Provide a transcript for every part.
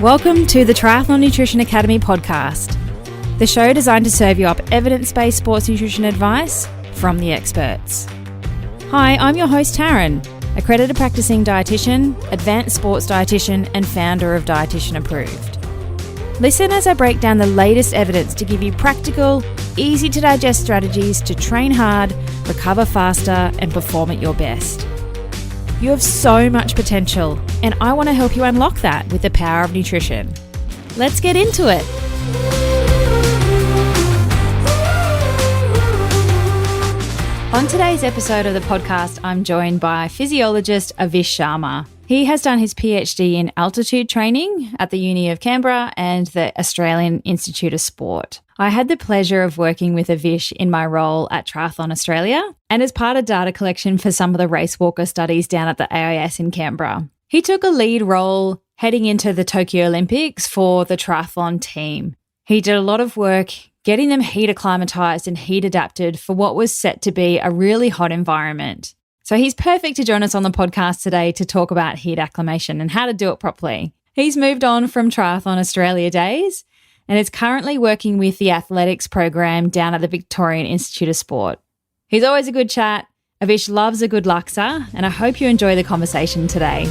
Welcome to the Triathlon Nutrition Academy podcast, the show designed to serve you up evidence-based sports nutrition advice from the experts. Hi, I'm your host Taryn, accredited practicing dietitian, advanced sports dietitian, and founder of Dietitian Approved. Listen as I break down the latest evidence to give you practical, easy to digest strategies to train hard, recover faster, and perform at your best. You have so much potential, and I want to help you unlock that with the power of nutrition. Let's get into it. On today's episode of the podcast, I'm joined by physiologist Avish Sharma. He has done his PhD in altitude training at the Uni of Canberra and the Australian Institute of Sport. I had the pleasure of working with Avish in my role at Triathlon Australia and as part of data collection for some of the race walker studies down at the AIS in Canberra. He took a lead role heading into the Tokyo Olympics for the triathlon team. He did a lot of work getting them heat acclimatized and heat adapted for what was set to be a really hot environment. So he's perfect to join us on the podcast today to talk about heat acclimation and how to do it properly. He's moved on from Triathlon Australia days and is currently working with the athletics program down at the Victorian Institute of Sport. He's always a good chat. Avish loves a good laksa, and I hope you enjoy the conversation today.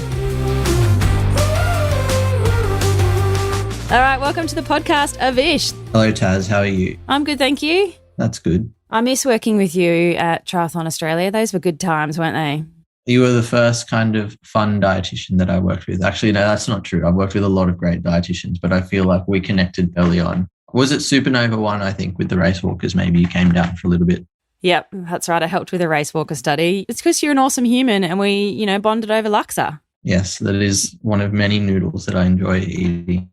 All right, welcome to the podcast, Avish. Hello, Taz. How are you? I'm good, thank you. That's good. I miss working with you at Triathlon Australia. Those were good times, weren't they? You were the first kind of fun dietitian that I worked with. Actually, no, that's not true. I've worked with a lot of great dietitians, but I feel like we connected early on. Was it Supernova 1, I think, with the race walkers? Maybe you came down for a little bit. Yep, that's right. I helped with a race walker study. It's because you're an awesome human and we, bonded over laksa. Yes, that is one of many noodles that I enjoy eating.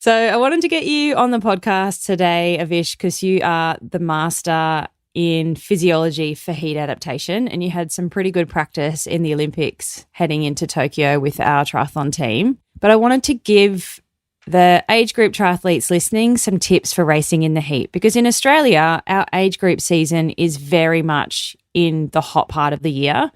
So I wanted to get you on the podcast today, Avish, because you are the master in physiology for heat adaptation and you had some pretty good practice in the Olympics heading into Tokyo with our triathlon team. But I wanted to give the age group triathletes listening some tips for racing in the heat, because in Australia, our age group season is very much in the hot part of the year.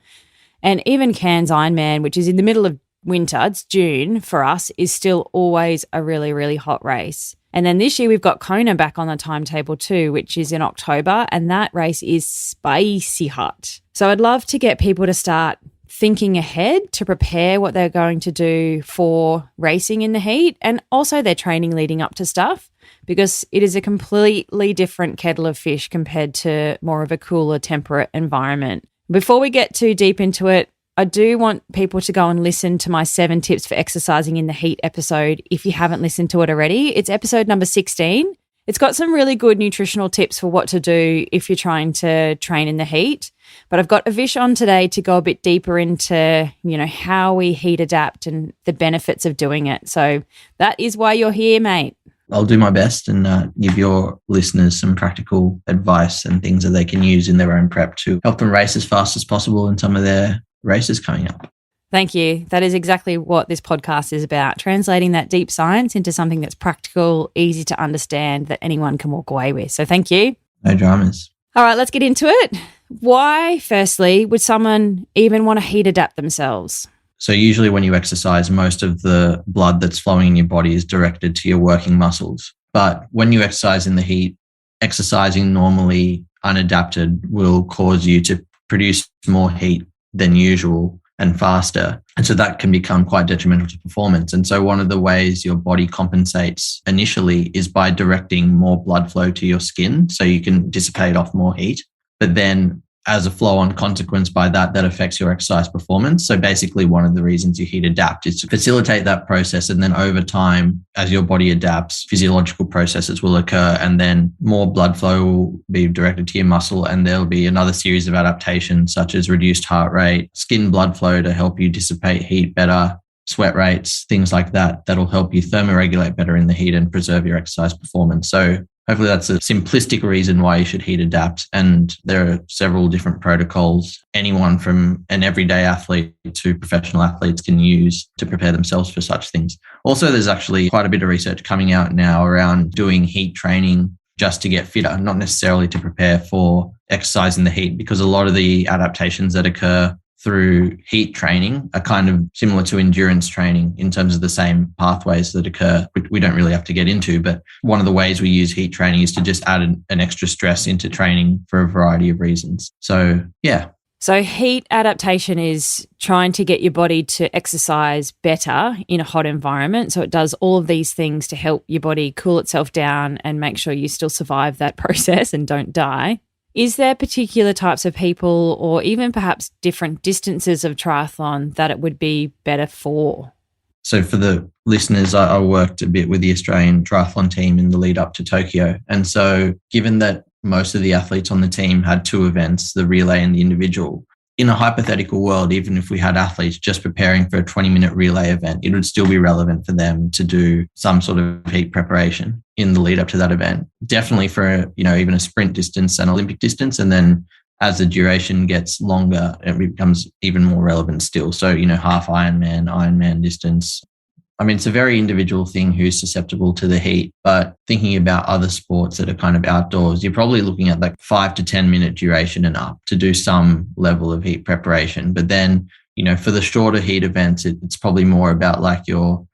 And even Cairns Ironman, which is in the middle of winter, it's June for us, is still always a really, really hot race. And then this year we've got Kona back on the timetable too, which is in October, and that race is spicy hot. So I'd love to get people to start thinking ahead to prepare what they're going to do for racing in the heat and also their training leading up to stuff, because it is a completely different kettle of fish compared to more of a cooler, temperate environment. Before we get too deep into it, I do want people to go and listen to my 7 tips for exercising in the heat episode if you haven't listened to it already. It's episode number 16. It's got some really good nutritional tips for what to do if you're trying to train in the heat. But I've got Avish on today to go a bit deeper into, how we heat adapt and the benefits of doing it. So that is why you're here, mate. I'll do my best and give your listeners some practical advice and things that they can use in their own prep to help them race as fast as possible in some of their races coming up. Thank you. That is exactly what this podcast is about, translating that deep science into something that's practical, easy to understand, that anyone can walk away with. So thank you. No dramas. All right, let's get into it. Why, firstly, would someone even want to heat adapt themselves? So usually when you exercise, most of the blood that's flowing in your body is directed to your working muscles. But when you exercise in the heat, exercising normally unadapted will cause you to produce more heat than usual and faster. And so that can become quite detrimental to performance. And so one of the ways your body compensates initially is by directing more blood flow to your skin so you can dissipate off more heat. But then as a flow-on consequence by that affects your exercise performance. So basically one of the reasons you heat adapt is to facilitate that process. And then over time, as your body adapts, physiological processes will occur and then more blood flow will be directed to your muscle. And there'll be another series of adaptations such as reduced heart rate, skin blood flow to help you dissipate heat better, sweat rates, things like that, that'll help you thermoregulate better in the heat and preserve your exercise performance. So hopefully that's a simplistic reason why you should heat adapt. And there are several different protocols anyone from an everyday athlete to professional athletes can use to prepare themselves for such things. Also, there's actually quite a bit of research coming out now around doing heat training just to get fitter, not necessarily to prepare for exercise in the heat, because a lot of the adaptations that occur through heat training are kind of similar to endurance training in terms of the same pathways that occur, which we don't really have to get into. But one of the ways we use heat training is to just add an extra stress into training for a variety of reasons. So, yeah. So heat adaptation is trying to get your body to exercise better in a hot environment. So it does all of these things to help your body cool itself down and make sure you still survive that process and don't die. Is there particular types of people or even perhaps different distances of triathlon that it would be better for? So for the listeners, I worked a bit with the Australian triathlon team in the lead up to Tokyo. And so given that most of the athletes on the team had two events, the relay and the individual, in a hypothetical world, even if we had athletes just preparing for a 20-minute relay event, it would still be relevant for them to do some sort of heat preparation in the lead up to that event. Definitely for, even a sprint distance and Olympic distance. And then as the duration gets longer, it becomes even more relevant still. So, half Ironman distance. I mean, it's a very individual thing who's susceptible to the heat, but thinking about other sports that are kind of outdoors, you're probably looking at like 5 to 10 minute duration and up to do some level of heat preparation. But then, for the shorter heat events, it's probably more about like your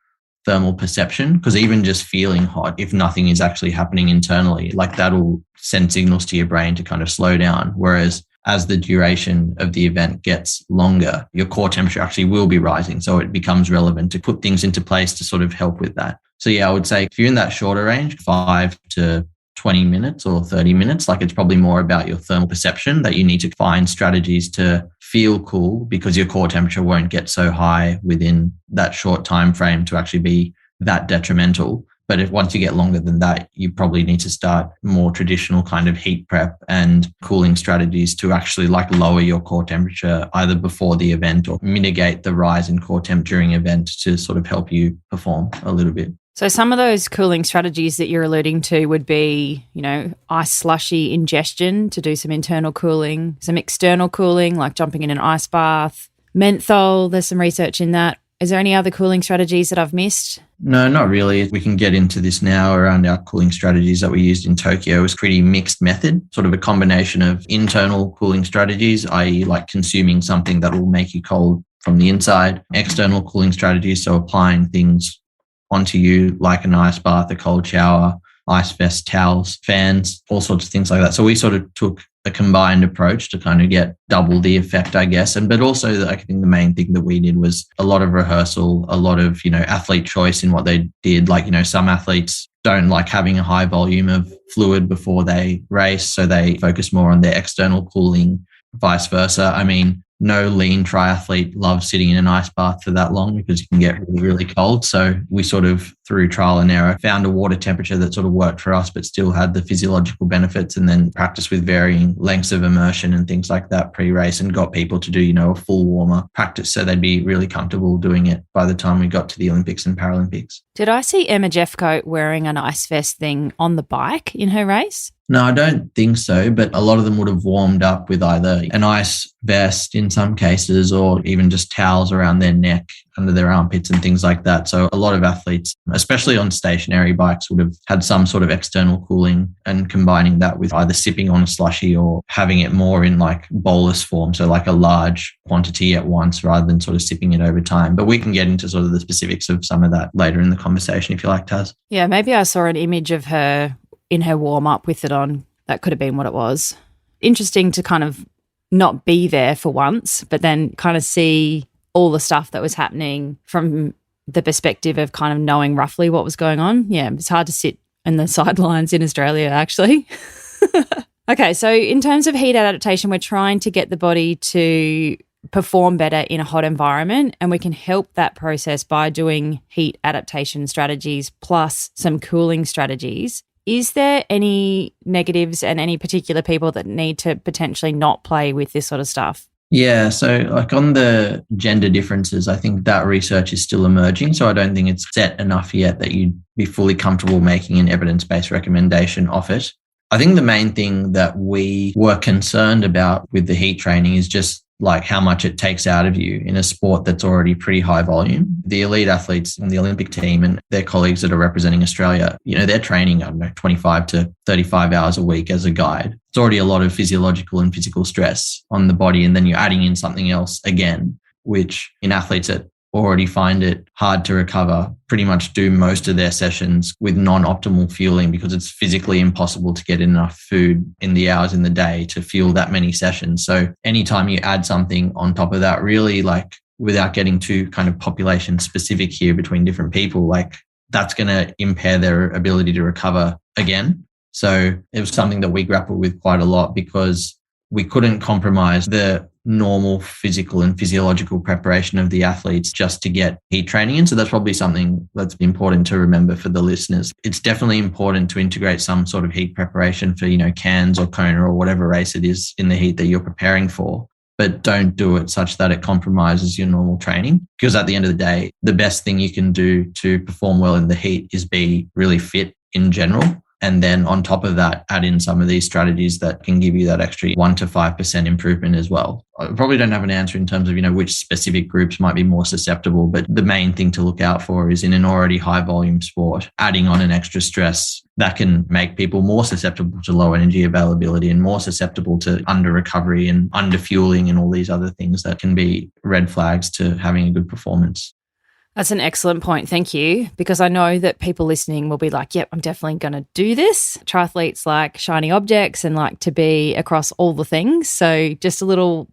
thermal perception, because even just feeling hot, if nothing is actually happening internally, like that'll send signals to your brain to kind of slow down. Whereas as the duration of the event gets longer, your core temperature actually will be rising. So it becomes relevant to put things into place to sort of help with that. So yeah, I would say if you're in that shorter range, 5 to 20 minutes or 30 minutes, like it's probably more about your thermal perception that you need to find strategies to feel cool, because your core temperature won't get so high within that short time frame to actually be that detrimental. But if once you get longer than that, you probably need to start more traditional kind of heat prep and cooling strategies to actually like lower your core temperature either before the event or mitigate the rise in core temp during event to sort of help you perform a little bit. So some of those cooling strategies that you're alluding to would be, ice slushy ingestion to do some internal cooling, some external cooling like jumping in an ice bath, menthol, there's some research in that. Is there any other cooling strategies that I've missed? No, not really. We can get into this now around our cooling strategies that we used in Tokyo. It was pretty mixed method, sort of a combination of internal cooling strategies, i.e. like consuming something that will make you cold from the inside, external cooling strategies, so applying things onto you like an ice bath, a cold shower, ice vest, towels, fans, all sorts of things like that. So we sort of took a combined approach to kind of get double the effect, I guess. But also I think the main thing that we did was a lot of rehearsal, a lot of, athlete choice in what they did. Like, some athletes don't like having a high volume of fluid before they race, so they focus more on their external cooling, vice versa. I mean, no lean triathlete loves sitting in an ice bath for that long because you can get really, really cold. So we sort of, through trial and error, found a water temperature that sort of worked for us, but still had the physiological benefits, and then practice with varying lengths of immersion and things like that pre-race, and got people to do, a full warm-up practice so they'd be really comfortable doing it by the time we got to the Olympics and Paralympics. Did I see Emma Jeffcoat wearing an ice vest thing on the bike in her race? No, I don't think so, but a lot of them would have warmed up with either an ice vest in some cases, or even just towels around their neck, under their armpits and things like that. So a lot of athletes, especially on stationary bikes, would have had some sort of external cooling, and combining that with either sipping on a slushie or having it more in like bolus form. So like a large quantity at once rather than sort of sipping it over time. But we can get into sort of the specifics of some of that later in the conversation if you like, Taz. Yeah, maybe I saw an image of her in her warm-up with it on. That could have been what it was. Interesting to kind of not be there for once, but then kind of see all the stuff that was happening from the perspective of kind of knowing roughly what was going on. Yeah, it's hard to sit in the sidelines in Australia, actually. Okay, so in terms of heat adaptation, we're trying to get the body to perform better in a hot environment, and we can help that process by doing heat adaptation strategies plus some cooling strategies. Is there any negatives and any particular people that need to potentially not play with this sort of stuff? Yeah, so like on the gender differences, I think that research is still emerging. So I don't think it's set enough yet that you'd be fully comfortable making an evidence-based recommendation of it. I think the main thing that we were concerned about with the heat training is just like how much it takes out of you in a sport that's already pretty high volume. The elite athletes on the Olympic team and their colleagues that are representing Australia, they're training, 25 to 35 hours a week as a guide. It's already a lot of physiological and physical stress on the body. And then you're adding in something else again, which in athletes that already find it hard to recover, pretty much do most of their sessions with non-optimal fueling because it's physically impossible to get enough food in the hours in the day to fuel that many sessions. So anytime you add something on top of that, really, like, without getting too kind of population specific here between different people, like, that's going to impair their ability to recover again. So it was something that we grappled with quite a lot because we couldn't compromise the normal physical and physiological preparation of the athletes just to get heat training in. So that's probably something that's important to remember for the listeners. It's definitely important to integrate some sort of heat preparation for, Cairns or Kona or whatever race it is in the heat that you're preparing for. But don't do it such that it compromises your normal training. Because at the end of the day, the best thing you can do to perform well in the heat is be really fit in general. And then on top of that, add in some of these strategies that can give you that extra 1 to 5% improvement as well. I probably don't have an answer in terms of, which specific groups might be more susceptible, but the main thing to look out for is in an already high volume sport, adding on an extra stress that can make people more susceptible to low energy availability and more susceptible to under recovery and under fueling and all these other things that can be red flags to having a good performance. That's an excellent point. Thank you. Because I know that people listening will be like, yep, I'm definitely going to do this. Triathletes like shiny objects and like to be across all the things. So just a little,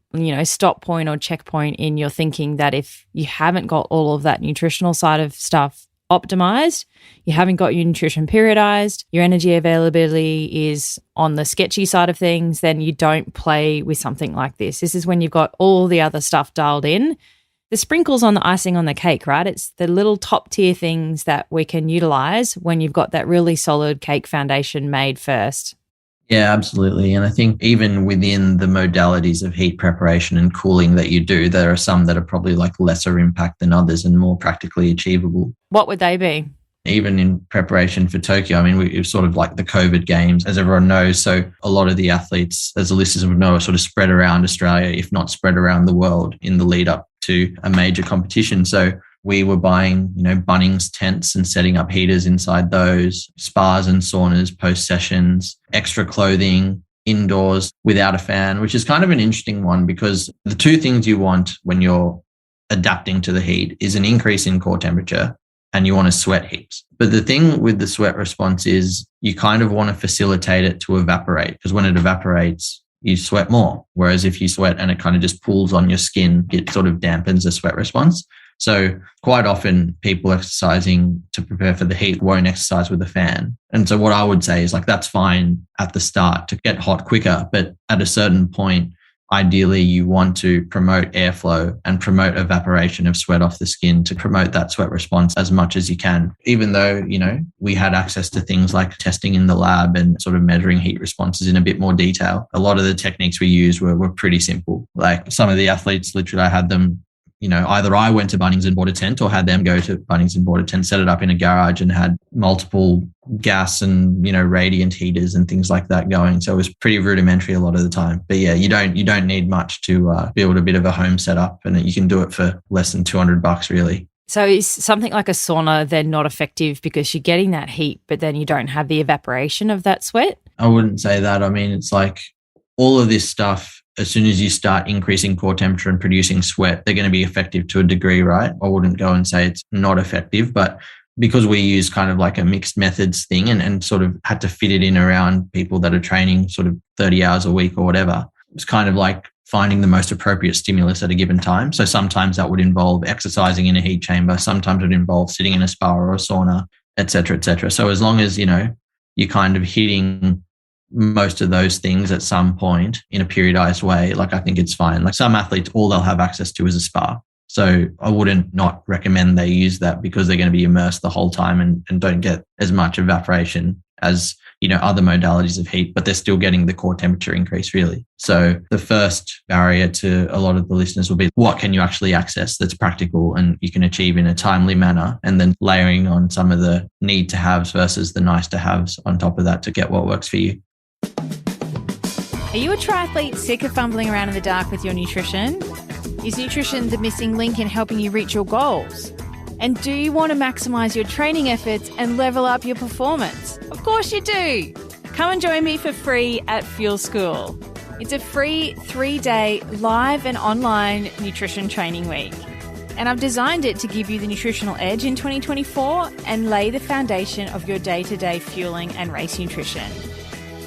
stop point or checkpoint in your thinking that if you haven't got all of that nutritional side of stuff optimized, you haven't got your nutrition periodized, your energy availability is on the sketchy side of things, then you don't play with something like this. This is when you've got all the other stuff dialed in. The sprinkles on the icing on the cake, right? It's the little top tier things that we can utilize when you've got that really solid cake foundation made first. Yeah, absolutely. And I think even within the modalities of heat preparation and cooling that you do, there are some that are probably like lesser impact than others and more practically achievable. What would they be? Even in preparation for Tokyo, it was sort of like the COVID games, as everyone knows. So a lot of the athletes, as the listeners would know, are sort of spread around Australia, if not spread around the world in the lead up to a major competition. So we were buying, Bunnings tents and setting up heaters inside those, spas and saunas, post sessions, extra clothing, indoors without a fan, which is kind of an interesting one because the two things you want when you're adapting to the heat is an increase in core temperature and you want to sweat heaps. But the thing with the sweat response is you kind of want to facilitate it to evaporate because when it evaporates, you sweat more. Whereas if you sweat and it kind of just pools on your skin, it sort of dampens the sweat response. So quite often people exercising to prepare for the heat won't exercise with a fan. And so what I would say is like, that's fine at the start to get hot quicker. But at a certain point, ideally you want to promote airflow and promote evaporation of sweat off the skin to promote that sweat response as much as you can. Even though, we had access to things like testing in the lab and sort of measuring heat responses in a bit more detail, a lot of the techniques we used were pretty simple. Like some of the athletes, literally I had them, either I went to Bunnings and bought a tent or had them go to Bunnings and bought a tent, set it up in a garage and had multiple gas and, radiant heaters and things like that going. So it was pretty rudimentary a lot of the time. But yeah, you don't need much to build a bit of a home setup and you can do it for less than $200 really. So is something like a sauna then not effective because you're getting that heat, but then you don't have the evaporation of that sweat? I wouldn't say that. It's like all of this stuff, as soon as you start increasing core temperature and producing sweat, they're going to be effective to a degree, right? I wouldn't go and say it's not effective, but because we use kind of like a mixed methods thing and sort of had to fit it in around people that are training sort of 30 hours a week or whatever, it's kind of like finding the most appropriate stimulus at a given time. So sometimes that would involve exercising in a heat chamber. Sometimes it would involve sitting in a spa or a sauna, et cetera, et cetera. So as long as, you're kind of hitting most of those things at some point in a periodized way, like I think it's fine. Like some athletes, all they'll have access to is a spa. So I wouldn't not recommend they use that because they're going to be immersed the whole time and don't get as much evaporation as, other modalities of heat, but they're still getting the core temperature increase really. So the first barrier to a lot of the listeners will be what can you actually access that's practical and you can achieve in a timely manner, and then layering on some of the need to haves versus the nice to haves on top of that to get what works for you. Are you a triathlete sick of fumbling around in the dark with your nutrition? Is nutrition the missing link in helping you reach your goals? And do you want to maximise your training efforts and level up your performance? Of course you do! Come and join me for free at Fuel School. It's a free 3-day live and online nutrition training week. And I've designed it to give you the nutritional edge in 2024 and lay the foundation of your day-to-day fueling and race nutrition.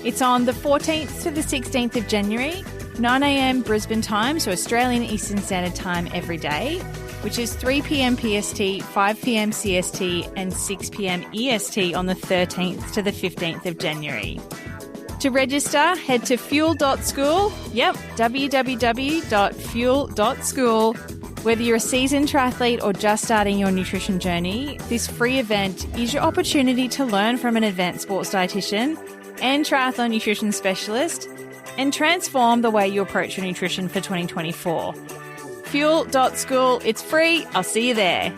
It's on the 14th to the 16th of January, 9 a.m. Brisbane time, so Australian Eastern Standard Time every day, which is 3 p.m. PST, 5 p.m. CST and 6 p.m. EST on the 13th to the 15th of January. To register, head to fuel.school, www.fuel.school. Whether you're a seasoned triathlete or just starting your nutrition journey, this free event is your opportunity to learn from an advanced sports dietitian and triathlon nutrition specialist and transform the way you approach your nutrition for 2024. Fuel.school, it's free. I'll see you there.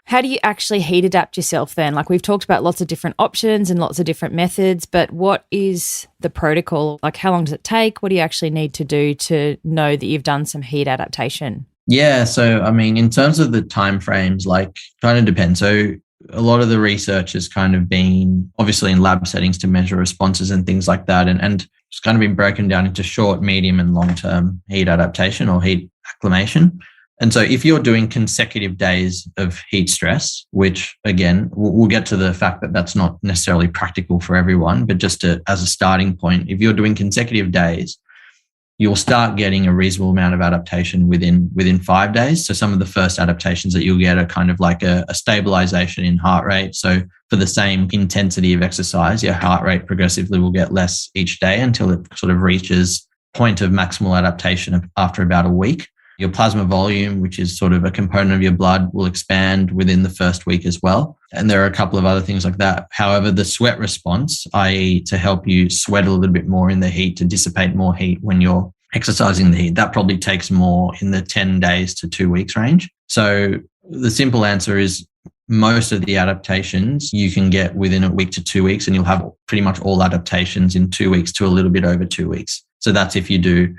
How do you actually heat adapt yourself then? Like, we've talked about lots of different options and lots of different methods, but what is the protocol? Like, how long does it take? What do you actually need to do to know that you've done some heat adaptation? Yeah. So, I mean, in terms of the timeframes, like, kind of depends. So a lot of the research has kind of been obviously in lab settings to measure responses and things like that. And it's kind of been broken down into short, medium and long-term heat adaptation or heat acclimation. And so if you're doing consecutive days of heat stress, which again, we'll get to the fact that that's not necessarily practical for everyone, but just as a starting point, if you're doing consecutive days, you'll start getting a reasonable amount of adaptation within 5 days. So some of the first adaptations that you'll get are kind of like a stabilization in heart rate. So for the same intensity of exercise, your heart rate progressively will get less each day until it sort of reaches point of maximal adaptation after about a week. Your plasma volume, which is sort of a component of your blood, will expand within the first week as well. And there are a couple of other things like that. However, the sweat response, i.e. to help you sweat a little bit more in the heat, to dissipate more heat when you're exercising the heat, that probably takes more in the 10 days to 2 weeks range. So the simple answer is most of the adaptations you can get within a week to 2 weeks, and you'll have pretty much all adaptations in 2 weeks to a little bit over 2 weeks. So that's if you do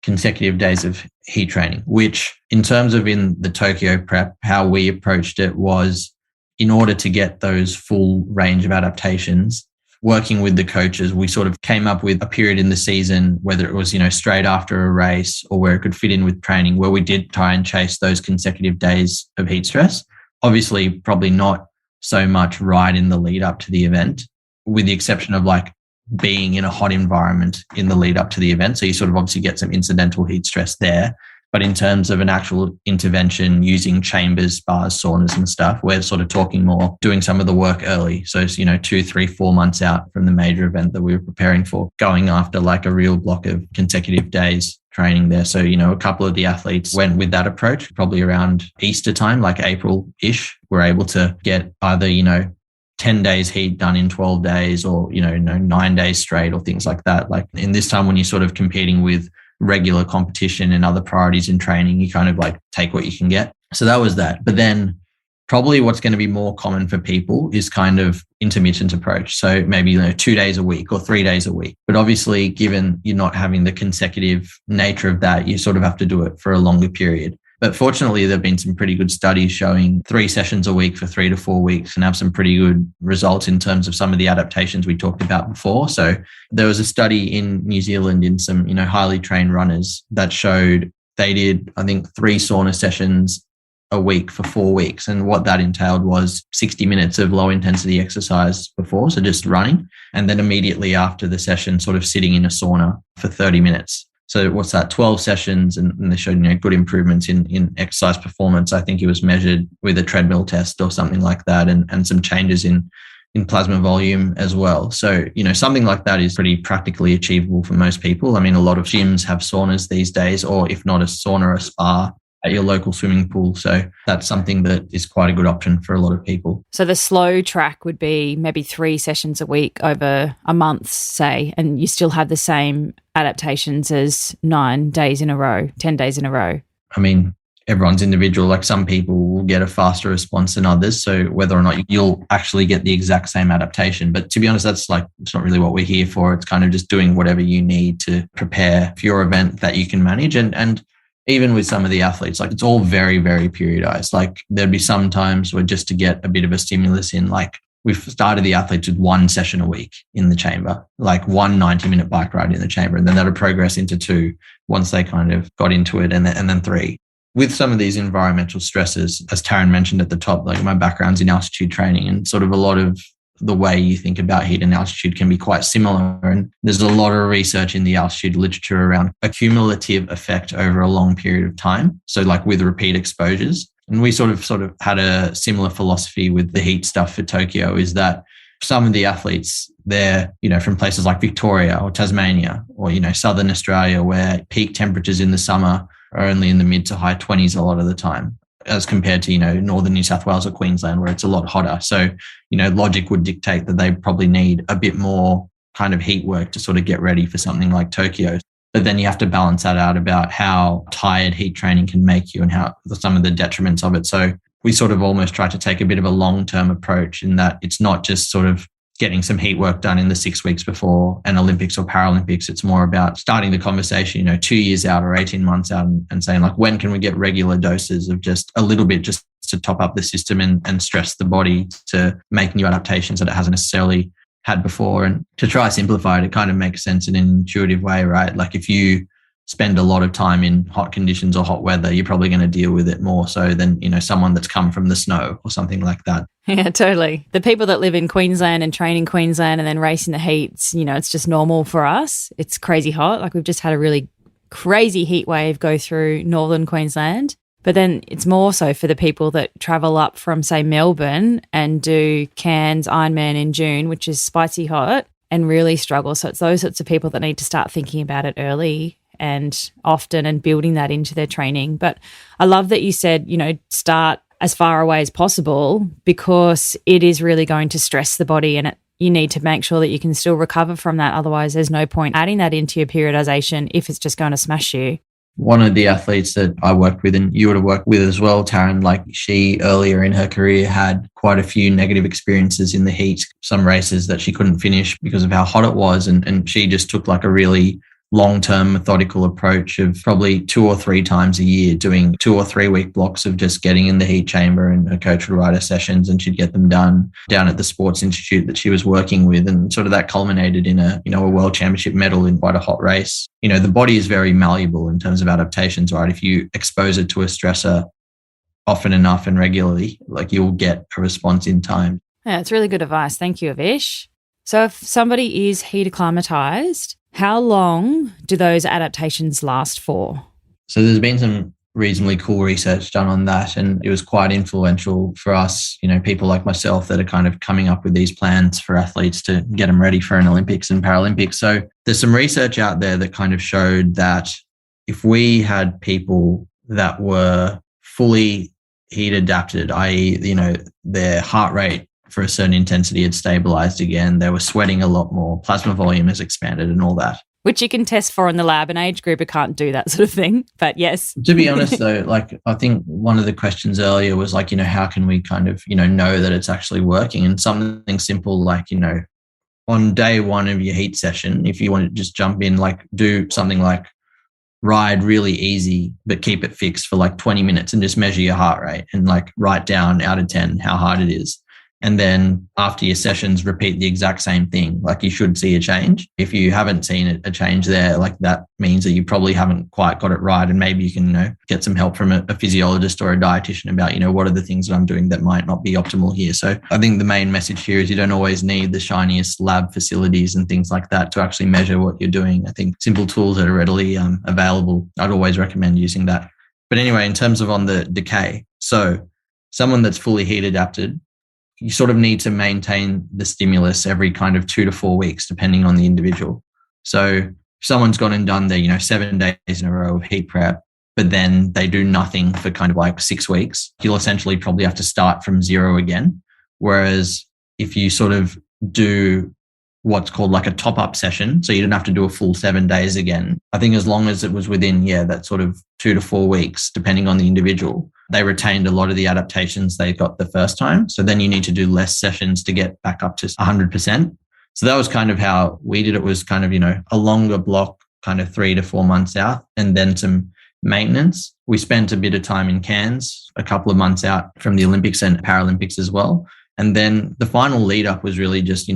consecutive days of heat training, which in terms of in the Tokyo prep, how we approached it was in order to get those full range of adaptations, working with the coaches, we sort of came up with a period in the season, whether it was, straight after a race or where it could fit in with training, where we did try and chase those consecutive days of heat stress. Obviously, probably not so much right in the lead up to the event, with the exception of like being in a hot environment in the lead up to the event. So you sort of obviously get some incidental heat stress there. But in terms of an actual intervention using chambers, spas, saunas and stuff, we're sort of talking more doing some of the work early. So, 2, 3, 4 months out from the major event that we were preparing for, going after like a real block of consecutive days training there. So, a couple of the athletes went with that approach, probably around Easter time, like April-ish. We're able to get either, 10 days heat done in 12 days or, 9 days straight or things like that. Like in this time when you're sort of competing with regular competition and other priorities in training, you kind of like take what you can get. So that was that. But then probably what's going to be more common for people is kind of intermittent approach. So maybe 2 days a week or 3 days a week. But obviously, given you're not having the consecutive nature of that, you sort of have to do it for a longer period. But fortunately, there have been some pretty good studies showing 3 sessions a week for 3 to 4 weeks and have some pretty good results in terms of some of the adaptations we talked about before. So there was a study in New Zealand in some, highly trained runners that showed they did, I think, 3 sauna sessions a week for 4 weeks. And what that entailed was 60 minutes of low intensity exercise before, so just running. And then immediately after the session, sort of sitting in a sauna for 30 minutes. So what's that? 12 sessions, and they showed good improvements in exercise performance. I think it was measured with a treadmill test or something like that, and some changes in plasma volume as well. So something like that is pretty practically achievable for most people. I mean, a lot of gyms have saunas these days, or if not a sauna, a spa at your local swimming pool. So that's something that is quite a good option for a lot of people. So the slow track would be maybe 3 sessions a week over a month, say, and you still have the same adaptations as 9 days in a row, 10 days in a row. I mean, everyone's individual. Like some people will get a faster response than others. So whether or not you'll actually get the exact same adaptation. But to be honest, it's not really what we're here for. It's kind of just doing whatever you need to prepare for your event that you can manage. And even with some of the athletes, like it's all very, very periodized. Like there'd be some times where just to get a bit of a stimulus in, like we've started the athletes with one session a week in the chamber, like one 90-minute bike ride in the chamber. And then that'll progress into 2 once they kind of got into it, and then 3. With some of these environmental stresses, as Taryn mentioned at the top, like my background's in altitude training, and sort of a lot of the way you think about heat and altitude can be quite similar. And there's a lot of research in the altitude literature around a cumulative effect over a long period of time. So like with repeat exposures. And we sort of had a similar philosophy with the heat stuff for Tokyo, is that some of the athletes, they're, from places like Victoria or Tasmania or, Southern Australia, where peak temperatures in the summer are only in the mid to high 20s a lot of the time, as compared to, northern New South Wales or Queensland, where it's a lot hotter. So, logic would dictate that they probably need a bit more kind of heat work to sort of get ready for something like Tokyo. But then you have to balance that out about how tired heat training can make you and how some of the detriments of it. So we sort of almost try to take a bit of a long-term approach, in that it's not just sort of getting some heat work done in the 6 weeks before an Olympics or Paralympics. It's more about starting the conversation, 2 years out or 18 months out, and saying like, when can we get regular doses of just a little bit, just to top up the system and stress the body to make new adaptations that it hasn't necessarily had before. And to try to simplify it, it kind of makes sense in an intuitive way, right? Like if you spend a lot of time in hot conditions or hot weather, you're probably going to deal with it more so than, someone that's come from the snow or something like that. Yeah, totally. The people that live in Queensland and train in Queensland and then race in the heats, it's just normal for us. It's crazy hot. Like we've just had a really crazy heat wave go through northern Queensland. But then it's more so for the people that travel up from, say, Melbourne and do Cairns Ironman in June, which is spicy hot, and really struggle. So it's those sorts of people that need to start thinking about it early and often, and building that into their training. But I love that you said, start as far away as possible, because it is really going to stress the body, and you need to make sure that you can still recover from that. Otherwise, there's no point adding that into your periodization if it's just going to smash you. One of the athletes that I worked with, and you would have worked with as well, Taryn, like she earlier in her career had quite a few negative experiences in the heat, some races that she couldn't finish because of how hot it was. And she just took like a really long-term methodical approach of probably 2 or 3 times a year doing 2 or 3 week blocks of just getting in the heat chamber, and her coach would write her sessions and she'd get them done down at the sports institute that she was working with. And sort of that culminated in a world championship medal in quite a hot race. The body is very malleable in terms of adaptations, right? If you expose it to a stressor often enough and regularly, like you'll get a response in time. Yeah, it's really good advice. Thank you, Avish. So if somebody is heat acclimatized, how long do those adaptations last for? So there's been some reasonably cool research done on that, and it was quite influential for us, people like myself that are kind of coming up with these plans for athletes to get them ready for an Olympics and Paralympics. So there's some research out there that kind of showed that if we had people that were fully heat adapted, i.e., their heart rate for a certain intensity had stabilized again, they were sweating a lot more, plasma volume has expanded and all that. Which you can test for in the lab. An age grouper can't do that sort of thing, but yes. To be honest though, like I think one of the questions earlier was like, how can we kind of, know that it's actually working? And something simple like, on day one of your heat session, if you want to just jump in, like do something like ride really easy, but keep it fixed for like 20 minutes and just measure your heart rate and like write down out of 10 how hard it is. And then after your sessions, repeat the exact same thing. Like you should see a change. If you haven't seen a change there, like that means that you probably haven't quite got it right. And maybe you can, get some help from a physiologist or a dietitian about, what are the things that I'm doing that might not be optimal here. So I think the main message here is you don't always need the shiniest lab facilities and things like that to actually measure what you're doing. I think simple tools that are readily available, I'd always recommend using that. But anyway, in terms of on the decay, so someone that's fully heat adapted, you sort of need to maintain the stimulus every kind of 2 to 4 weeks, depending on the individual. So if someone's gone and done their, 7 days in a row of heat prep, but then they do nothing for kind of like 6 weeks, you'll essentially probably have to start from 0 again. Whereas if you sort of do what's called like a top-up session. So you didn't have to do a full 7 days again. I think as long as it was within, that sort of 2 to 4 weeks, depending on the individual, they retained a lot of the adaptations they got the first time. So then you need to do less sessions to get back up to 100%. So that was kind of how we did it, was kind of, a longer block, kind of 3 to 4 months out, and then some maintenance. We spent a bit of time in Cairns, a couple of months out from the Olympics and Paralympics as well. And then the final lead up was really just,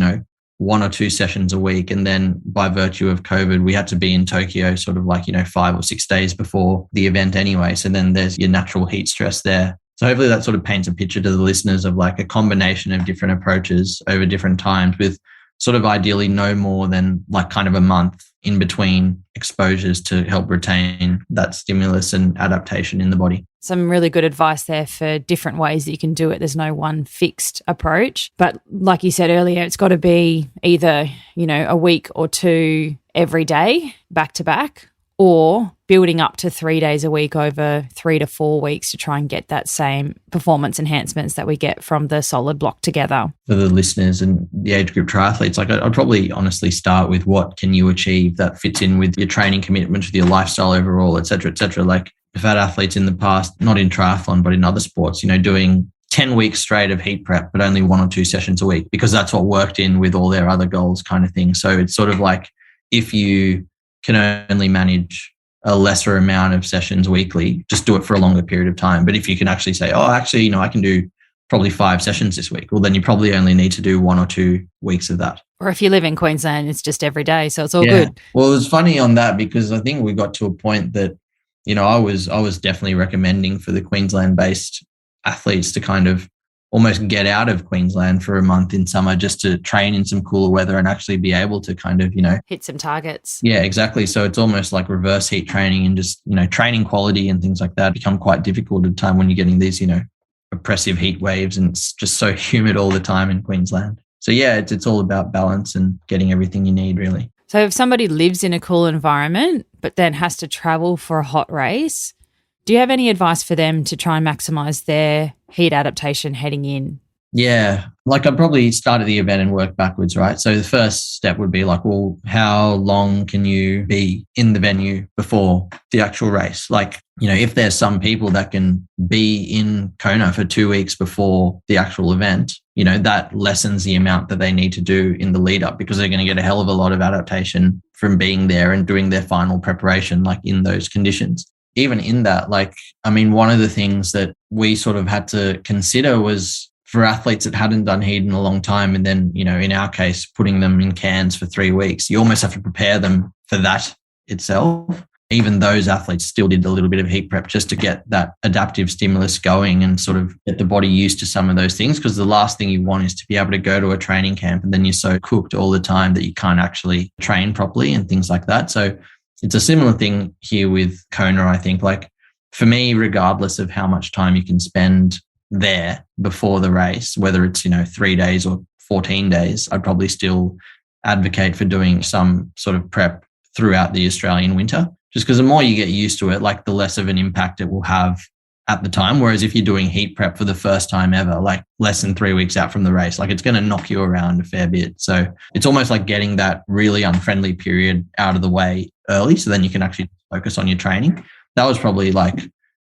1 or 2 sessions a week. And then by virtue of COVID, we had to be in Tokyo sort of like, 5 or 6 days before the event anyway. So then there's your natural heat stress there. So hopefully that sort of paints a picture to the listeners of like a combination of different approaches over different times, with sort of ideally no more than like kind of a month in between exposures to help retain that stimulus and adaptation in the body. Some really good advice there for different ways that you can do it. There's no one fixed approach. But like you said earlier, it's got to be either, a week or 2 every day, back to back, or building up to 3 days a week over 3 to 4 weeks to try and get that same performance enhancements that we get from the solid block together. For the listeners and the age group triathletes, like I'd probably honestly start with what can you achieve that fits in with your training commitment, with your lifestyle overall, et cetera, et cetera. Like I've had athletes in the past, not in triathlon, but in other sports, doing 10 weeks straight of heat prep, but only 1 or 2 sessions a week, because that's what worked in with all their other goals kind of thing. So it's sort of like, if you can only manage a lesser amount of sessions weekly, just do it for a longer period of time. But if you can actually say, I can do probably 5 sessions this week, well, then you probably only need to do 1 or 2 weeks of that. Or if you live in Queensland, it's just every day. So it's all good. Well, it was funny on that, because I think we got to a point that, I was definitely recommending for the Queensland-based athletes to kind of almost get out of Queensland for a month in summer, just to train in some cooler weather and actually be able to kind of, hit some targets. Yeah, exactly. So it's almost like reverse heat training, and just, training quality and things like that become quite difficult at a time when you're getting these, oppressive heat waves, and it's just so humid all the time in Queensland. So yeah, it's all about balance and getting everything you need, really. So if somebody lives in a cool environment, but then has to travel for a hot race, do you have any advice for them to try and maximize their heat adaptation heading in? Yeah, like I'd probably start at the event and work backwards, right? So the first step would be like, well, how long can you be in the venue before the actual race? Like, if there's some people that can be in Kona for 2 weeks before the actual event, that lessens the amount that they need to do in the lead up, because they're going to get a hell of a lot of adaptation from being there and doing their final preparation, like in those conditions. Even in that, one of the things that we sort of had to consider was, for athletes that hadn't done heat in a long time, and then, in our case, putting them in Cairns for 3 weeks, you almost have to prepare them for that itself. Even those athletes still did a little bit of heat prep just to get that adaptive stimulus going and sort of get the body used to some of those things, because the last thing you want is to be able to go to a training camp and then you're so cooked all the time that you can't actually train properly and things like that. So it's a similar thing here with Kona, I think. Like for me, regardless of how much time you can spend there before the race, whether it's 3 days or 14 days, I'd probably still advocate for doing some sort of prep throughout the Australian winter, just because the more you get used to it, like the less of an impact it will have at the time. Whereas if you're doing heat prep for the first time ever, like less than 3 weeks out from the race, like it's going to knock you around a fair bit. So it's almost like getting that really unfriendly period out of the way early, so then you can actually focus on your training. That was probably like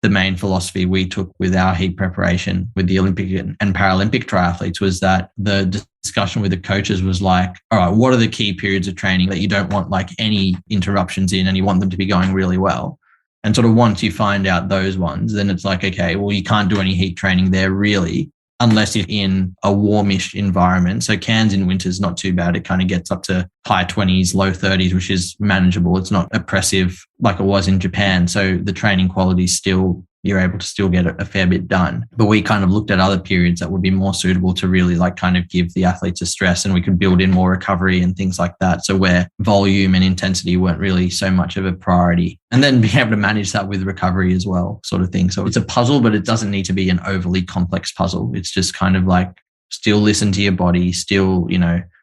the main philosophy we took with our heat preparation with the Olympic and Paralympic triathletes, was that the discussion with the coaches was like, all right, what are the key periods of training that you don't want like any interruptions in, and you want them to be going really well? And sort of once you find out those ones, then it's like, okay, well, you can't do any heat training there really, unless you're in a warmish environment. So Cairns in winter is not too bad. It kind of gets up to high 20s, low 30s, which is manageable. It's not oppressive like it was in Japan. So the training quality still, you're able to still get a fair bit done. But we kind of looked at other periods that would be more suitable to really like kind of give the athletes a stress, and we could build in more recovery and things like that. So where volume and intensity weren't really so much of a priority, and then being able to manage that with recovery as well, sort of thing. So it's a puzzle, but it doesn't need to be an overly complex puzzle. It's just kind of like still listen to your body, still,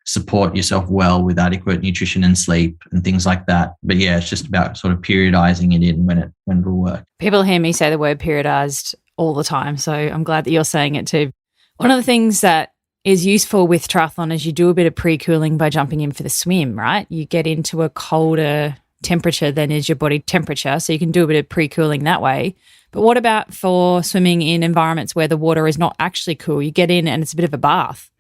support yourself well with adequate nutrition and sleep and things like that. But yeah, it's just about sort of periodizing it in when it'll work. People hear me say the word periodized all the time, so I'm glad that you're saying it too. One of the things that is useful with triathlon is you do a bit of pre-cooling by jumping in for the swim, right? You get into a colder temperature than is your body temperature, so you can do a bit of pre-cooling that way. But what about for swimming in environments where the water is not actually cool? You get in and it's a bit of a bath.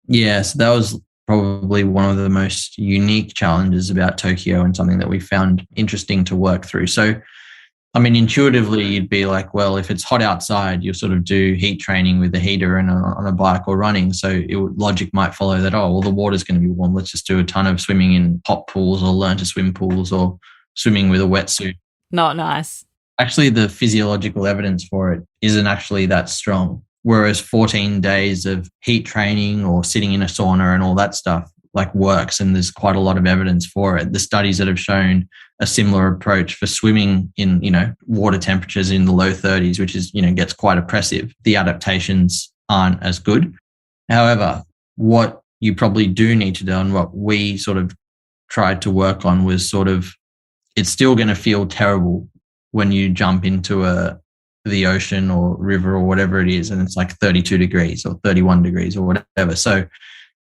Yeah, so that was probably one of the most unique challenges about Tokyo and something that we found interesting to work through. So, I mean, intuitively, you'd be like, well, if it's hot outside, you'll sort of do heat training with the heater and on a bike or running. So logic might follow that, oh, well, the water's going to be warm. Let's just do a ton of swimming in hot pools or learn to swim pools or swimming with a wetsuit. Not nice. Actually, the physiological evidence for it isn't actually that strong. Whereas 14 days of heat training or sitting in a sauna and all that stuff like works, and there's quite a lot of evidence for it. The studies that have shown a similar approach for swimming in, water temperatures in the low 30s, which is, gets quite oppressive. The adaptations aren't as good. However, what you probably do need to do, and what we sort of tried to work on, was sort of, it's still going to feel terrible when you jump into the ocean or river or whatever it is, and it's like 32 degrees or 31 degrees or whatever. So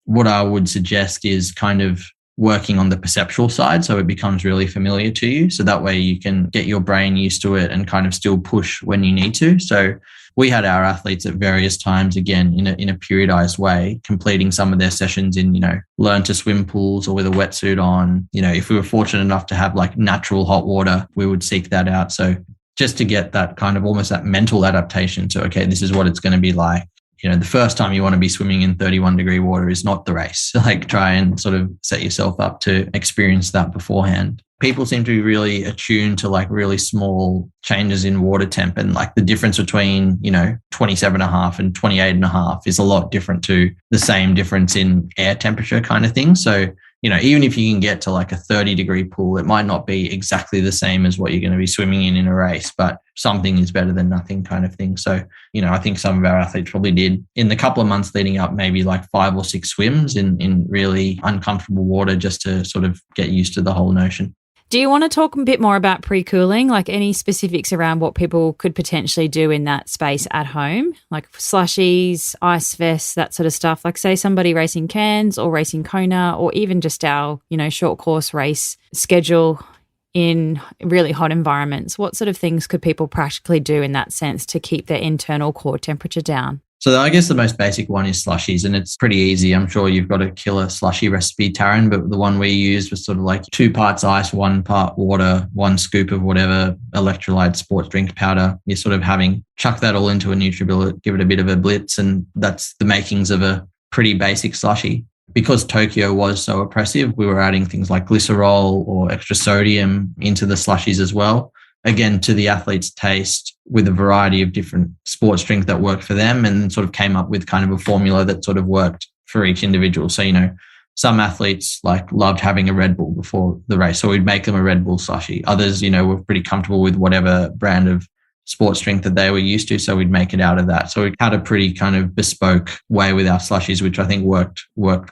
what I would suggest is kind of working on the perceptual side so it becomes really familiar to you. So that way you can get your brain used to it and kind of still push when you need to. So we had our athletes at various times, again, in a periodized way, completing some of their sessions in, learn to swim pools or with a wetsuit on. If we were fortunate enough to have like natural hot water, we would seek that out. So just to get that kind of almost that mental adaptation to, okay, this is what it's going to be like. The first time you want to be swimming in 31-degree water is not the race. Like, try and sort of set yourself up to experience that beforehand. People seem to be really attuned to like really small changes in water temp, and like the difference between, 27.5 and 28.5 is a lot different to the same difference in air temperature kind of thing. So, even if you can get to like a 30-degree pool, it might not be exactly the same as what you're going to be swimming in a race, but something is better than nothing kind of thing. So, I think some of our athletes probably did in the couple of months leading up, maybe like 5 or 6 swims in really uncomfortable water just to sort of get used to the whole notion. Do you want to talk a bit more about pre-cooling, like any specifics around what people could potentially do in that space at home, like slushies, ice vests, that sort of stuff? Like, say somebody racing Cairns or racing Kona, or even just our, short course race schedule in really hot environments. What sort of things could people practically do in that sense to keep their internal core temperature down? So I guess the most basic one is slushies, and it's pretty easy. I'm sure you've got a killer slushie recipe, Taryn, but the one we used was sort of like 2 parts ice, 1 part water, 1 scoop of whatever electrolyte sports drink powder. You're sort of chuck that all into a NutriBullet, give it a bit of a blitz, and that's the makings of a pretty basic slushie. Because Tokyo was so oppressive, we were adding things like glycerol or extra sodium into the slushies as well. Again, to the athlete's taste, with a variety of different sports drinks that worked for them, and sort of came up with kind of a formula that sort of worked for each individual. So, some athletes like loved having a Red Bull before the race, so we'd make them a Red Bull slushie. Others, were pretty comfortable with whatever brand of sports drink that they were used to, so we'd make it out of that. So we had a pretty kind of bespoke way with our slushies, which I think worked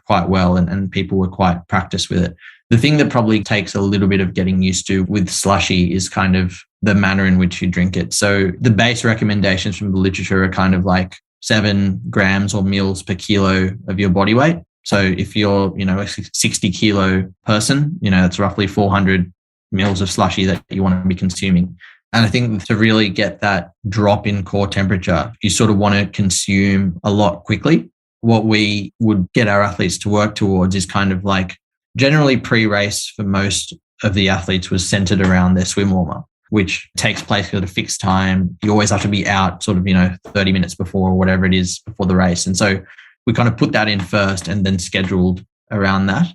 quite well, and people were quite practiced with it. The thing that probably takes a little bit of getting used to with slushie is kind of the manner in which you drink it. So the base recommendations from the literature are kind of like 7 grams or mils per kilo of your body weight. So if you're, a 60 kilo person, that's roughly 400 mils of slushie that you want to be consuming. And I think to really get that drop in core temperature, you sort of want to consume a lot quickly. What we would get our athletes to work towards is kind of like, generally pre-race for most of the athletes was centered around their swim warm-up, which takes place at a fixed time. You always have to be out sort of, 30 minutes before or whatever it is before the race. And so we kind of put that in first and then scheduled around that.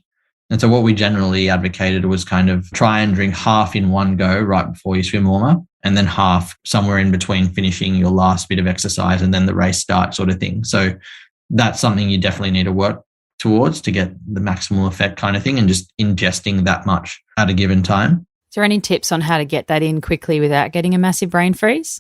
And so what we generally advocated was kind of try and drink half in one go right before you swim warm-up, and then half somewhere in between finishing your last bit of exercise and then the race start sort of thing. So that's something you definitely need to work towards to get the maximal effect kind of thing, and just ingesting that much at a given time. Is there any tips on how to get that in quickly without getting a massive brain freeze?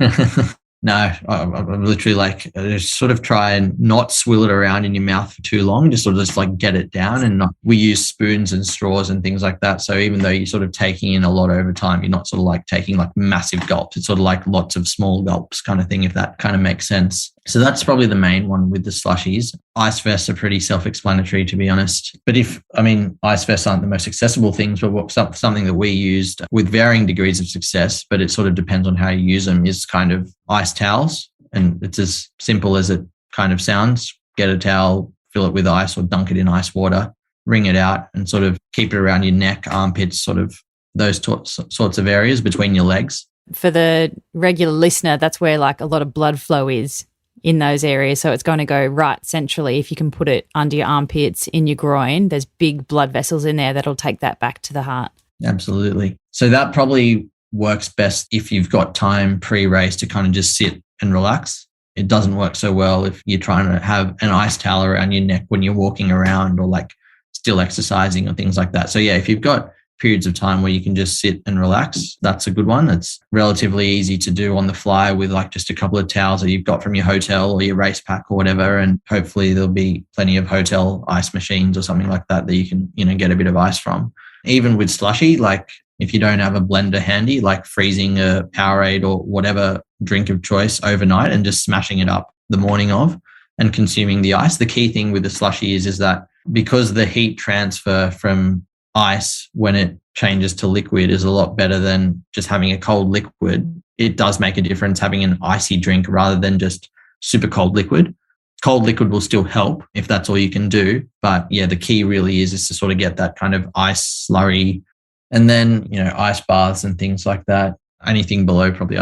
No, I'm literally like, just sort of try and not swill it around in your mouth for too long, just sort of just like get it down. And we use spoons and straws and things like that. So even though you're sort of taking in a lot over time, you're not sort of like taking like massive gulps. It's sort of like lots of small gulps kind of thing, if that kind of makes sense. So that's probably the main one with the slushies. Ice vests are pretty self-explanatory, to be honest. But ice vests aren't the most accessible things, but something that we used with varying degrees of success, but it sort of depends on how you use them, is kind of ice towels. And it's as simple as it kind of sounds. Get a towel, fill it with ice or dunk it in ice water, wring it out and sort of keep it around your neck, armpits, sort of those sorts of areas between your legs. For the regular listener, that's where like a lot of blood flow is in those areas. So it's going to go right centrally. If you can put it under your armpits, in your groin, there's big blood vessels in there that'll take that back to the heart. Absolutely. So that probably works best if you've got time pre-race to kind of just sit and relax. It doesn't work so well if you're trying to have an ice towel around your neck when you're walking around or like still exercising or things like that. So yeah, if you've got periods of time where you can just sit and relax, that's a good one. It's relatively easy to do on the fly with like just a couple of towels that you've got from your hotel or your race pack or whatever. And hopefully there'll be plenty of hotel ice machines or something like that you can, get a bit of ice from. Even with slushy, like if you don't have a blender handy, like freezing a Powerade or whatever drink of choice overnight and just smashing it up the morning of and consuming the ice. The key thing with the slushy is that because the heat transfer from ice when it changes to liquid is a lot better than just having a cold liquid, it does make a difference having an icy drink rather than just super cold liquid. Cold liquid will still help if that's all you can do. But yeah, the key really is to sort of get that kind of ice slurry. And then, ice baths and things like that. Anything below probably,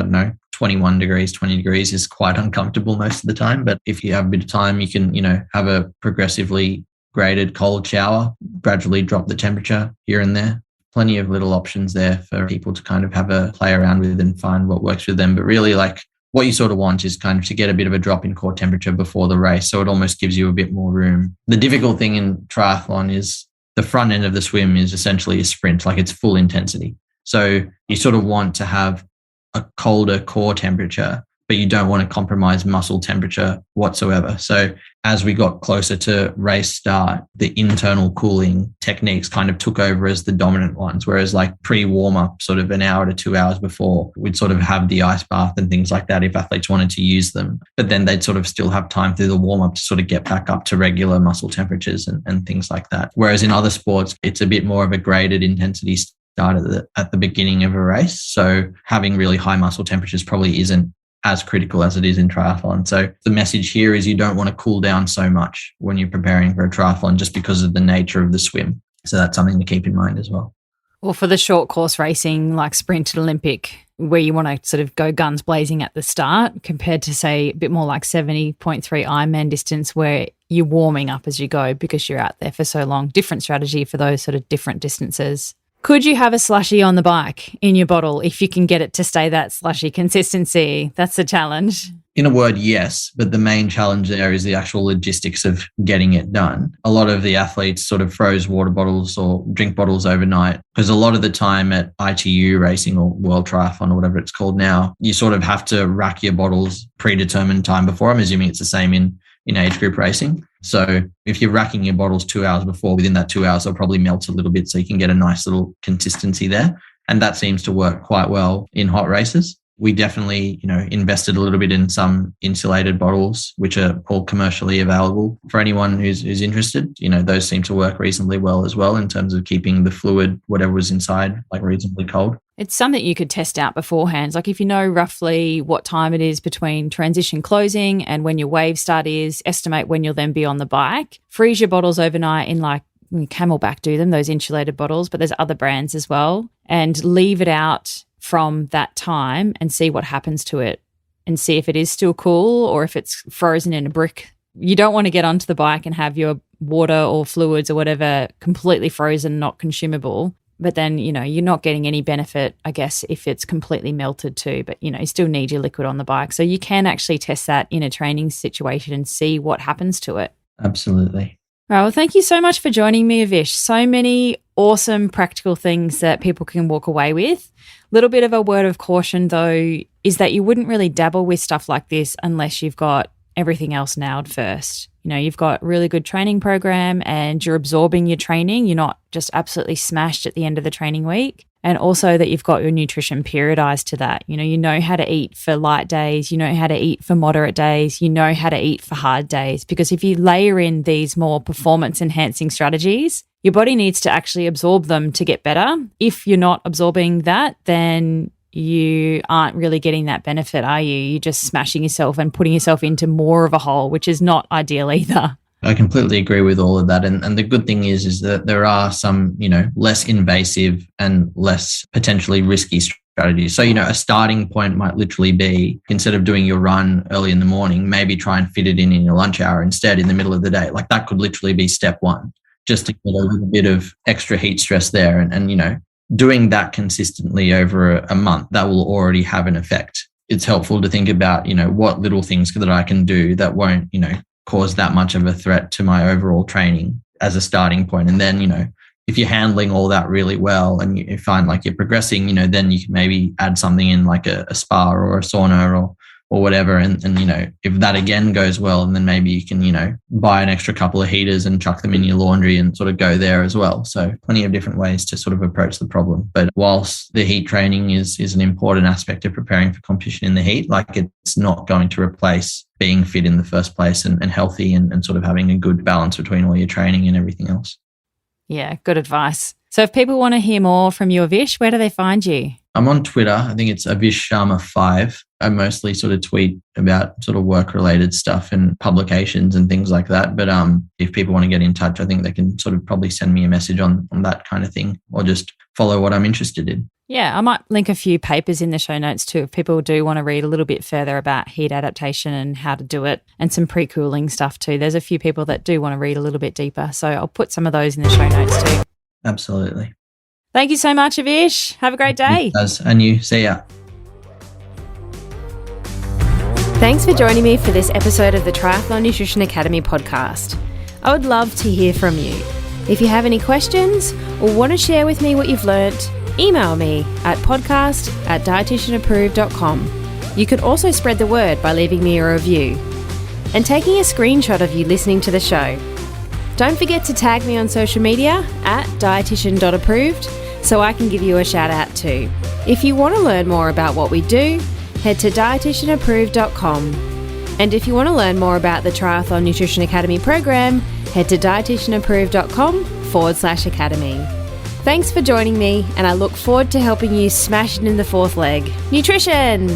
21 degrees, 20 degrees is quite uncomfortable most of the time. But if you have a bit of time, you can, have a progressively graded cold shower, gradually drop the temperature here and there. Plenty of little options there for people to kind of have a play around with and find what works with them. But really, like, what you sort of want is kind of to get a bit of a drop in core temperature before the race. So it almost gives you a bit more room. The difficult thing in triathlon is the front end of the swim is essentially a sprint, like it's full intensity. So you sort of want to have a colder core temperature, but you don't want to compromise muscle temperature whatsoever. So as we got closer to race start, the internal cooling techniques kind of took over as the dominant ones, whereas like pre-warm-up, sort of an hour to 2 hours before, we'd sort of have the ice bath and things like that if athletes wanted to use them. But then they'd sort of still have time through the warm-up to sort of get back up to regular muscle temperatures and things like that. Whereas in other sports, it's a bit more of a graded intensity start at the beginning of a race. So having really high muscle temperatures probably isn't as critical as it is in triathlon. So the message here is you don't want to cool down so much when you're preparing for a triathlon just because of the nature of the swim. So that's something to keep in mind as well. Well, for the short course racing like sprint and Olympic, where you want to sort of go guns blazing at the start compared to, say, a bit more like 70.3 Ironman distance where you're warming up as you go because you're out there for so long. Different strategy for those sort of different distances. Could you have a slushie on the bike in your bottle if you can get it to stay that slushy consistency? That's the challenge. In a word, yes. But the main challenge there is the actual logistics of getting it done. A lot of the athletes sort of froze water bottles or drink bottles overnight because a lot of the time at ITU racing or World Triathlon or whatever it's called now, you sort of have to rack your bottles predetermined time before. I'm assuming it's the same in age group racing. So if you're racking your bottles 2 hours before, within that 2 hours, they'll probably melt a little bit so you can get a nice little consistency there. And that seems to work quite well in hot races. We definitely, invested a little bit in some insulated bottles, which are all commercially available for anyone who's interested. Those seem to work reasonably well as well in terms of keeping the fluid, whatever was inside, like reasonably cold. It's something you could test out beforehand. Like if you know roughly what time it is between transition closing and when your wave start is, estimate when you'll then be on the bike. Freeze your bottles overnight in like Camelback do them, those insulated bottles, but there's other brands as well, and leave it out from that time and see what happens to it and see if it is still cool or if it's frozen in a brick. You don't want to get onto the bike and have your water or fluids or whatever completely frozen, not consumable. But then, you're not getting any benefit, I guess, if it's completely melted too. But, you still need your liquid on the bike. So you can actually test that in a training situation and see what happens to it. Absolutely. All right, well, thank you so much for joining me, Avish. So many awesome practical things that people can walk away with. Little bit of a word of caution, though, is that you wouldn't really dabble with stuff like this unless you've got everything else nailed first. you've got really good training program and you're absorbing your training. You're not just absolutely smashed at the end of the training week. And also that you've got your nutrition periodized to that. You know how to eat for light days. You know how to eat for moderate days. You know how to eat for hard days. Because if you layer in these more performance enhancing strategies, your body needs to actually absorb them to get better. If you're not absorbing that, then you aren't really getting that benefit, are you? You're just smashing yourself and putting yourself into more of a hole, which is not ideal either. I completely agree with all of that. And the good thing is that there are some, less invasive and less potentially risky strategies. So, a starting point might literally be, instead of doing your run early in the morning, maybe try and fit it in your lunch hour instead in the middle of the day. Like that could literally be step one, just to get a little bit of extra heat stress there. And doing that consistently over a month, that will already have an effect. It's helpful to think about, what little things that I can do that won't, cause that much of a threat to my overall training as a starting point. And then, if you're handling all that really well and you find like you're progressing, then you can maybe add something in like a spa or a sauna or whatever. And if that again goes well, and then maybe you can, buy an extra couple of heaters and chuck them in your laundry and sort of go there as well. So plenty of different ways to sort of approach the problem. But whilst the heat training is an important aspect of preparing for competition in the heat, like it's not going to replace being fit in the first place and healthy and sort of having a good balance between all your training and everything else. Yeah, good advice. So if people want to hear more from you, Avish, where do they find you? I'm on Twitter. I think it's Avish Sharma 5. I mostly sort of tweet about sort of work-related stuff and publications and things like that. But if people want to get in touch, I think they can sort of probably send me a message on that kind of thing, or just follow what I'm interested in. Yeah, I might link a few papers in the show notes too if people do want to read a little bit further about heat adaptation and how to do it, and some pre-cooling stuff too. There's a few people that do want to read a little bit deeper. So I'll put some of those in the show notes too. Absolutely. Thank you so much, Avish. Have a great day. And you. See ya. Thanks for joining me for this episode of the Triathlon Nutrition Academy podcast. I would love to hear from you. If you have any questions or want to share with me what you've learnt, email me at podcast@dietitianapproved.com. You can also spread the word by leaving me a review and taking a screenshot of you listening to the show. Don't forget to tag me on social media at dietitian.approved so I can give you a shout out too. If you want to learn more about what we do, head to dietitianapproved.com. And if you want to learn more about the Triathlon Nutrition Academy program, head to dietitianapproved.com/academy. Thanks for joining me, and I look forward to helping you smash it in the fourth leg. Nutrition!